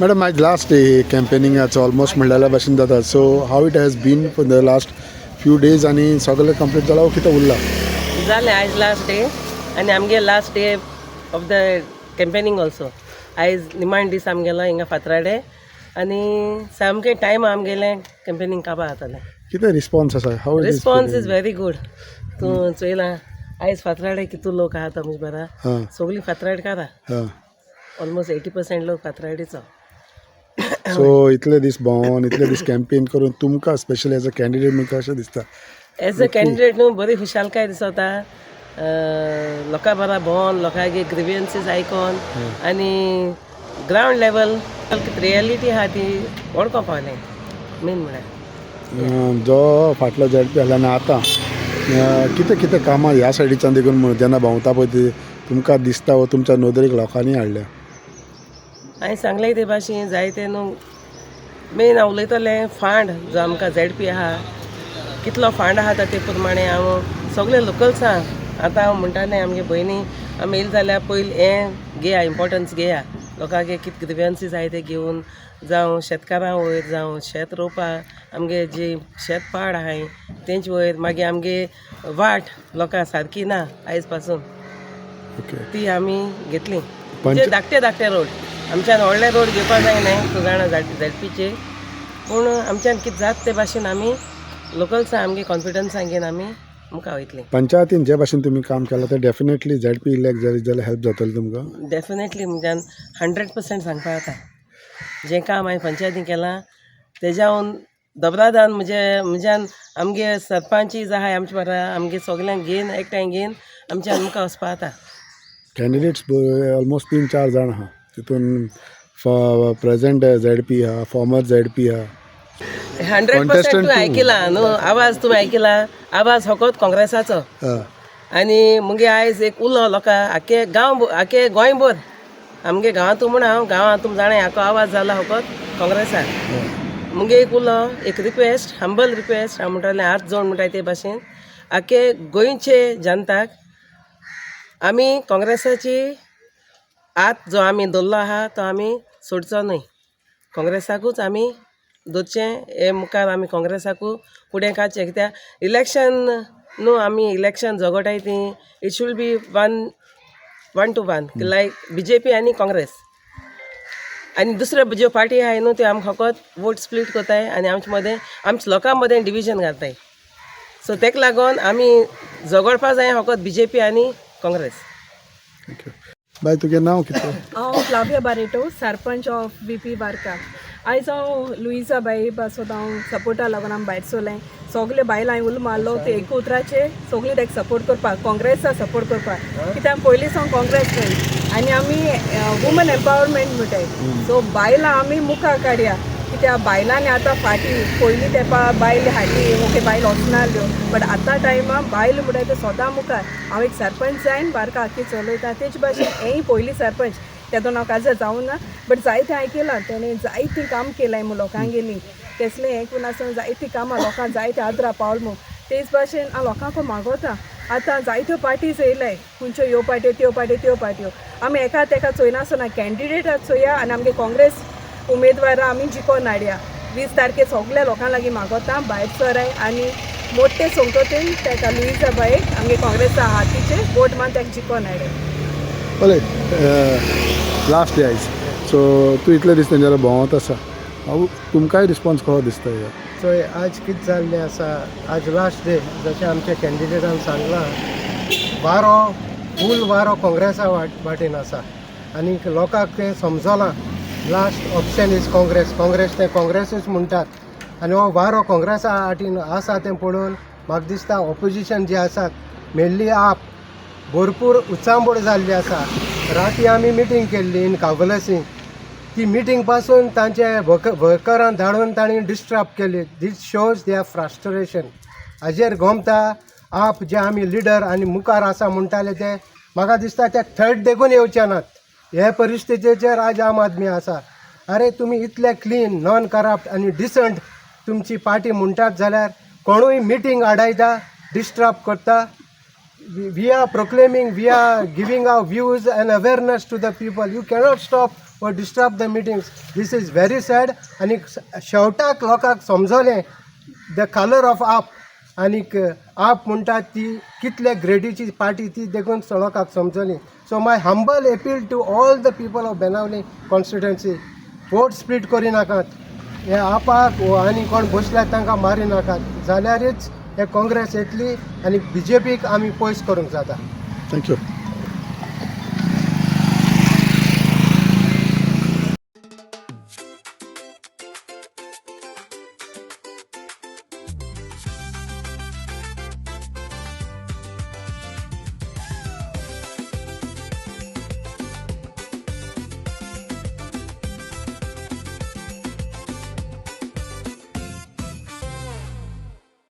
Madam आज last day कॅम्पेनिंगाचो almost म्हणलेल्या भाशेन जाता so how it has been for the last few days आनी सगळें कंप्लीट जाला कितें उरला जालें आयज लास्ट डे आनी आमगे last day of the campaigning also आयज निमाण दीस आमगेलो हिंगा फातराडे आनी सामकें टायम आमगेलें कॅम्पेनींग काबार जातालें कितें रिस्पॉन्स आसा हाव रिस्पॉन्स इज व्हेरी गूड तूं चोयलां आयज फातराडे कितू लोक आहा तो म्हजे बरा हां सगळीं फातराडकारां हां ऑलमोस्ट 80% लोक फातराडेचो सो इतले दीस भोंवोन इतले दीस कॅम्पेन करून तुमकां स्पेशली एज अ कॅन्डिडेट म्हाका अशें दिसता एज अ कॅन्डिडेट न्हू बरी खुशालकाय दिसता लोकां बरा भोंवन लोकांगे ग्रिवियन्सीस आयकोन आनी ग्रावंड लेवल रियलिटी आहा ती वळखो पावलें मेन म्हळ्यार जो फाटलो झेडपी आसला आनी आतां कितें कितें कामां ह्या सायडीच्यान देखून जेन्ना भोंवता पळय ती तुमकां दिसता वा तुमच्या नदरेक लोकांनी हाडल्या हांवें सांगलें ते भाशेन जायते न्हू मेन हांव उलयतलें फांड जो आमकां झेडपी आहा कितलो फांड आहा ते प्रमाणे हांव सगळे लोकल्सां आतां हांव म्हणटालें आमगे भयणी आमी येयली जाल्यार पयलीं हें घेया इम्पोर्टन्स घेया लोकांगे कितें ग्रिवियन्सीस आहाय ते घेवन जावं शेतकारां वयर जावं शेत रोवपाक आमगे जी शेत पाड आहाय तेंचे वयर मागीर आमगे वाट लोकां सारकी ना आयज पासून ओके ती आमी घेतली म्हणजे धाकटे धाकटे रोड आमच्यान व्हडले रोड घेवपा जायनाय तूं जाणा झेडपीचे पूण आमच्यान कितें जाता ते भाशेन आमी लोकल्सां आमगे कॉन्फिडन्सान घेवन आमी मुखार वयतलीं पंचायतीन जे भाशेन तुमी काम केलां तें डेफिनेटली झेडपी इलेक्ट जाली जाल्यार हेल्प जातली तुमकां डेफिनेटली म्हज्यान 100% सांगपा जाता जें काम हांवें पंचायतीन केलां तेज्याहून दबरादान म्हज्यान आमगे सरपंच आहाय आमचे बरा आमगे सगल्यांक घेवन एकठांय घेवन आमच्यान मुखार वचपा जाता कॅन्डिडेट्स ऑलमोस्ट 3-4 जाण आहा तितून प्रेझेंट झेडपी आहा फॉर्मर झेडपी आहा 100% तूं आयकिला न्हू आवाज तुवें आयकिला आवाज फकत काँग्रेसाचो आनी मुगे आयज एक उलो लोकां आख्खे गोंयभर आमगे गांवांतू म्हण हांव गांवांत तुमी जाणाय हाको आवाज जाला फकत काँग्रेसा मुगे एक उलो एक रिक्वेस्ट हंबल रिक्वेस्ट हांव म्हणटालें हात जोड म्हणटाय ते भाशेन आख्खे गोंयचे जनताक आमी काँग्रेसाची हात जो आमी दवरलो आहा तो आमी सोडचो न्हय काँग्रेसाकूच आमी दोतचें हे मुखार आमी काँग्रेसाकू फुडें काडचें कित्याक इलेक्शन न्हू आमी इलेक्शन झगडटाय ती it should be one two one like BJP आनी काँग्रेस आनी दुसऱ्यो ज्यो पार्टी आहाय न्हू त्यो आमकां फकत वोट स्प्लीट कोताय आनी आमचे मदें आमच्या लोकां मदें डिविजन घालताय सो तेका लागून आमी झगडपा जाय फकत BJP आनी काँग्रेस बाय तुगे नांव कितें हांव Flavia Barreto sarpanch of BP बारका आयज हांव लुइजा बाई पासत हांव सपोर्टा लागून हांव भायर सोलें सगळे बायलां हांवें उलो मारलो ते एक उतराचे सगळीं ताका सपोर्ट करपाक काँग्रेसा सपोर्ट करपाक कित्याक पयलीं सावन काँग्रेस न्हय आनी आमी वुमन एम्पावरमेंट म्हणटाय सो बायलां आमी मुखार काडया कित्याक बायलांनी आतां फाटी पयलीं तेंपा बायल हाटी ओके बायल वचनाल्यो बट आतां टायमा बायल म्हणटाय ते सोदां मुखार हांव एक सरपंच जायन बारका आख्खी चलयता तेजे भाशेन हेंय पयलीं सरपंच तेदो हांव काजार जावं ना बट जायतें आयकलां तेणें जायतीं काम केलाय म्हूण लोकांक गेलीं तेसलें हें करून आसून जायतीं कामां लोकांक जायते आदरा पावल म्हूण तेच भाशेन हांव लोकांक मागोता आतां जायत्यो पार्टीज येयलाय खंयच्यो ह्यो पार्ट्यो त्यो पार्ट्यो आमी एका तेका चोयनासतना कॅन्डिडेटाक चोया आनी आमगे काँग्रेस उमेदवारां आमी जिखोन हाडया 20 तारखे सगल्या लोकां लागीं मागोता भायर सराय आनी मोठे संख्येन तेका लुइजा बायक आमगे काँग्रेसा हातीचे वोट मान तेका जिखोन हाडया बरें लास्ट डे आयज सो तूं इतले दीस तेंगेर भोंवत आसा हांव तुमकांय रिस्पॉन्स कसो दिसता ह्या चोय आज कितें जाल्लें आसा आज लास्ट डे जशें आमच्या कॅन्डिडेटान सांगलां वारो फूल वारो काँग्रेसा वाटेन आसा आनी लोकांक तें समजलां लास्ट ऑप्शन इज काँग्रेस ते काँग्रेसूच म्हणटात आनी हो वारो काँग्रेसा वाटेन आसा तें पळोवन म्हाका दिसता ऑपोजिशन जे आसात मेल्ली आप भरपूर उचांबोड जाल्ली आसा राती आमी मिटींग केल्ली इन कावलसी ती मिटींग पासून तांचे वर्करांक धाडून तांणी डिस्टर्ब केली दीस शोज देअर फ्रस्ट्रेशन हाजेर गोमता आप जे आमी लिडर आनी मुखार आसा म्हणटाले ते म्हाका दिसता ते थर्ड देखून येवचे नात हे परिस्थितीचेर आज आम आदमी आसा अरे तुमी इतले क्लीन नॉन करप्ट आनी डिसंट तुमची पार्टी म्हणटात जाल्यार कोणूय मिटींग आडायता डिस्टर्ब करता we are proclaiming, we are giving our views and awareness to the people. You cannot stop or disturb the meetings. This is very sad. आणि शेवटाक लोकांक समजोलें the colour of आप आनीक आप म्हणटा ती कितले ग्रेडीची पार्टी ती देखून लोकांक समजली. So my humble appeal to all the people of Benaulim constituency, vote split करी नाकात, हे आपाक आनी कोण बसल्यात तांकां मारी नाकात, जाल्यारच हे काँग्रेस येतली आनी BJPक आमी पयस करूंक जाता. थँक्यू.